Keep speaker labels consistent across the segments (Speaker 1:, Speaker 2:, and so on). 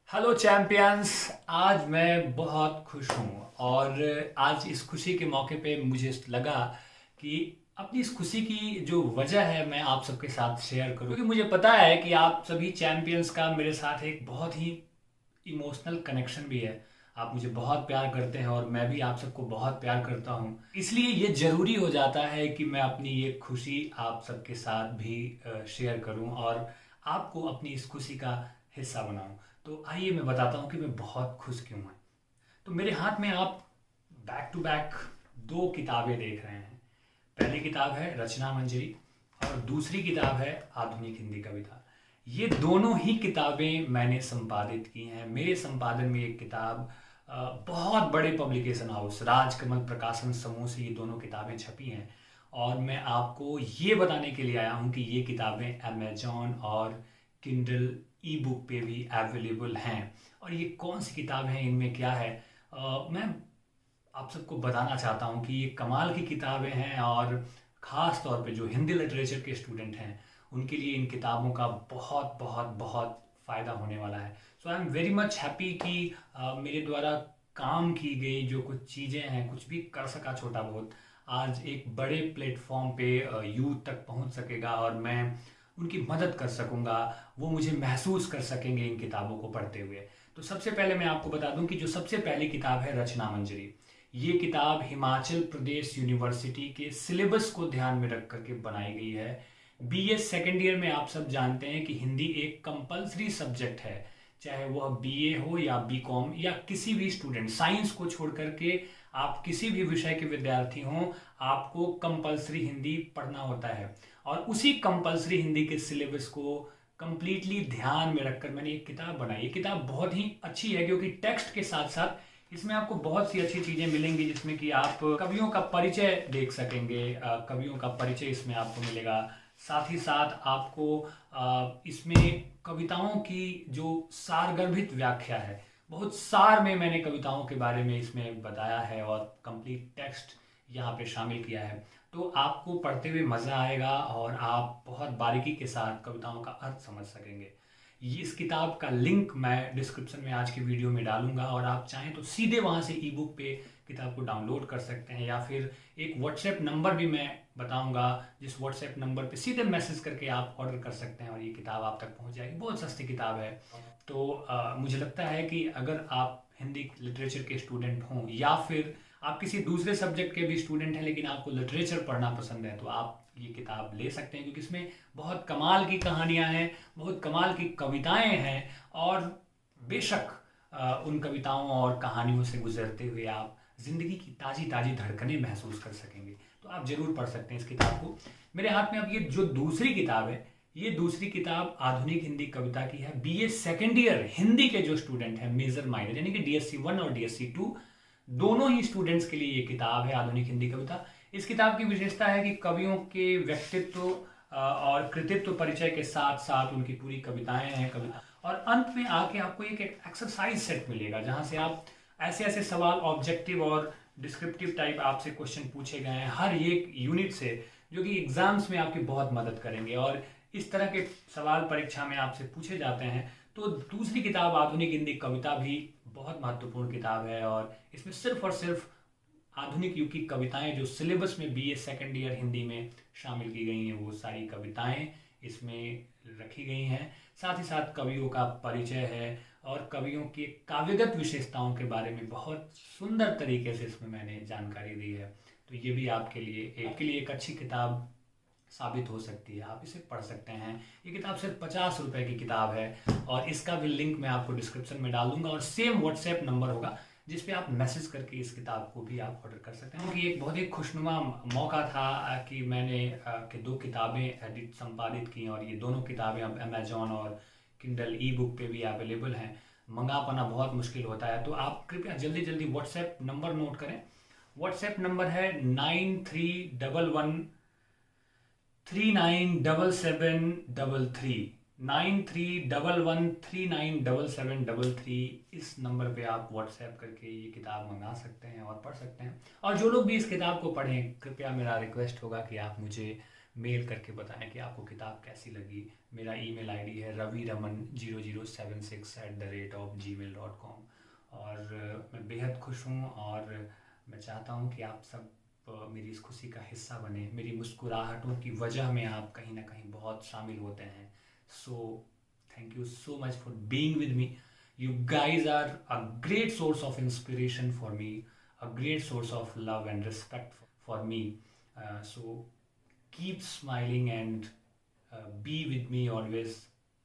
Speaker 1: Hello champions. आज मैं बहुत खुश हूँ और आज इस खुशी के मौके पे मुझे लगा कि अपनी इस खुशी की जो वजह है मैं आप सबके साथ शेयर करूँ, क्योंकि मुझे पता है कि आप सभी चैंपियंस का मेरे साथ एक बहुत ही इमोशनल कनेक्शन भी है। आप मुझे बहुत प्यार करते हैं और मैं भी आप सबको बहुत प्यार करता हूँ, इसलिए ये ज़रूरी हो जाता है कि मैं अपनी ये खुशी आप सबके साथ भी शेयर करूँ और आपको अपनी इस खुशी का हिस्सा बनाऊँ। तो आइए मैं बताता हूँ कि मैं बहुत खुश क्यों हूँ। तो मेरे हाथ में आप बैक टू बैक दो किताबें देख रहे हैं। पहली किताब है रचना मंजरी और दूसरी किताब है आधुनिक हिंदी कविता। ये दोनों ही किताबें मैंने संपादित की हैं। मेरे संपादन में एक किताब बहुत बड़े पब्लिकेशन हाउस राजकमल प्रकाशन समूह से ये दोनों किताबें छपी हैं और मैं आपको ये बताने के लिए आया हूँ कि ये किताबें अमेजॉन और किंडल ई बुक पे भी अवेलेबल हैं। और ये कौन सी किताब है, इनमें क्या है, मैं आप सबको बताना चाहता हूँ कि ये कमाल की किताबें हैं और ख़ास तौर पे जो हिंदी लिटरेचर के स्टूडेंट हैं उनके लिए इन किताबों का बहुत बहुत बहुत फ़ायदा होने वाला है। So I am very much happy कि मेरे द्वारा काम की गई जो कुछ चीज़ें हैं, कुछ भी कर सका छोटा बहुत, आज एक बड़े प्लेटफॉर्म पे यूथ तक पहुंच सकेगा और मैं उनकी मदद कर सकूंगा। वो मुझे महसूस कर सकेंगे इन किताबों को पढ़ते हुए। तो सबसे पहले मैं आपको बता दूं कि जो सबसे पहली किताब है रचना मंजरी, ये किताब हिमाचल प्रदेश यूनिवर्सिटी के सिलेबस को ध्यान में रख करके बनाई गई है। बीए सेकेंड ईयर में आप सब जानते हैं कि हिंदी एक कंपलसरी सब्जेक्ट है, चाहे वह बीए हो या बीकॉम या किसी भी स्टूडेंट, साइंस को छोड़ करके आप किसी भी विषय के विद्यार्थी हों, आपको कंपलसरी हिंदी पढ़ना होता है। और उसी कंपलसरी हिंदी के सिलेबस को कंप्लीटली ध्यान में रखकर मैंने एक किताब बनाई। ये किताब बहुत ही अच्छी है क्योंकि टेक्स्ट के साथ साथ इसमें आपको बहुत सी अच्छी चीज़ें मिलेंगी, जिसमें कि आप कवियों का परिचय देख सकेंगे। कवियों का परिचय इसमें आपको मिलेगा। साथ ही साथ आपको इसमें कविताओं की जो सारगर्भित व्याख्या है, बहुत सार में मैंने कविताओं के बारे में इसमें बताया है और कंप्लीट टेक्स्ट यहाँ पे शामिल किया है। तो आपको पढ़ते हुए मज़ा आएगा और आप बहुत बारीकी के साथ कविताओं का अर्थ समझ सकेंगे। इस किताब का लिंक मैं डिस्क्रिप्शन में आज की वीडियो में डालूंगा और आप चाहें तो सीधे वहाँ से ई बुक पे किताब को डाउनलोड कर सकते हैं, या फिर एक व्हाट्सएप नंबर भी मैं बताऊंगा जिस व्हाट्सएप नंबर पे सीधे मैसेज करके आप ऑर्डर कर सकते हैं और ये किताब आप तक पहुँच जाएगी। बहुत सस्ती किताब है। तो मुझे लगता है कि अगर आप हिंदी लिटरेचर के स्टूडेंट हों या फिर आप किसी दूसरे सब्जेक्ट के भी स्टूडेंट हैं लेकिन आपको लिटरेचर पढ़ना पसंद है, तो आप ये किताब ले सकते हैं, क्योंकि इसमें बहुत कमाल की कहानियां हैं, बहुत कमाल की कविताएं हैं और बेशक उन कविताओं और कहानियों से गुजरते हुए आप जिंदगी की ताजी ताजी धड़कनें महसूस कर सकेंगे। तो आप जरूर पढ़ सकते हैं इस किताब को। मेरे हाथ में अब ये जो दूसरी किताब है, ये दूसरी किताब आधुनिक हिंदी कविता की है। बीए सेकेंड ईयर हिंदी के जो स्टूडेंट हैं, मेजर माइनर यानी कि डीएससी 1 और डीएससी 2, दोनों ही स्टूडेंट्स के लिए ये किताब है आधुनिक हिंदी कविता। इस किताब की विशेषता है कि कवियों के व्यक्तित्व और कृतित्व परिचय के साथ साथ उनकी पूरी कविताएं हैं, कविता, और अंत में आके आपको एक एक्सरसाइज सेट मिलेगा जहां से आप ऐसे ऐसे सवाल, ऑब्जेक्टिव और डिस्क्रिप्टिव टाइप आपसे क्वेश्चन पूछे गए हैं हर एक यूनिट से, जो कि एग्जाम्स में आपकी बहुत मदद करेंगे। और इस तरह के सवाल परीक्षा में आपसे पूछे जाते हैं। तो दूसरी किताब आधुनिक हिंदी कविता भी बहुत महत्वपूर्ण किताब है और इसमें सिर्फ और सिर्फ आधुनिक युग की कविताएं जो सिलेबस में बीए सेकेंड ईयर हिंदी में शामिल की गई हैं, वो सारी कविताएं इसमें रखी गई हैं। साथ ही साथ कवियों का परिचय है और कवियों की काव्यगत विशेषताओं के बारे में बहुत सुंदर तरीके से इसमें मैंने जानकारी दी है। तो ये भी आपके लिए एक अच्छी किताब साबित हो सकती है। आप इसे पढ़ सकते हैं। ये किताब सिर्फ 50 रुपए की किताब है और इसका भी लिंक मैं आपको डिस्क्रिप्शन में डाल दूंगा और सेम व्हाट्सएप नंबर होगा जिस पे आप मैसेज करके इस किताब को भी आप ऑर्डर कर सकते हैं। क्योंकि एक बहुत ही खुशनुमा मौका था कि मैंने कि दो किताबें एडिट संपादित की और ये दोनों किताबें अब अमेजॉन और किंडल ई बुक पे भी अवेलेबल हैं। मंगा पाना बहुत मुश्किल होता है, तो आप कृपया जल्दी जल्दी व्हाट्सएप नंबर नोट करें। व्हाट्सएप नंबर है 9311397733, 9311397733। इस नंबर पे आप व्हाट्सएप करके ये किताब मंगा सकते हैं और पढ़ सकते हैं। और जो लोग भी इस किताब को पढ़ें, कृपया मेरा रिक्वेस्ट होगा कि आप मुझे मेल करके बताएं कि आपको किताब कैसी लगी। मेरा ईमेल आईडी है raviraman0076@gmail.com। और मैं बेहद खुश हूँ और मैं चाहता हूँ कि आप सब मेरी इस खुशी का हिस्सा बने। मेरी मुस्कुराहटों की वजह में आप कहीं ना कहीं बहुत शामिल होते हैं। So thank you so much for being with me. You guys are a great source of inspiration for me, a great source of love and respect for me. So keep smiling and be with me always.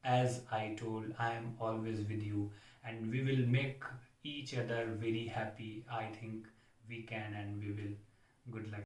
Speaker 1: As I told, I am always with you, and we will make each other very happy. I think we can, and we will. Good luck.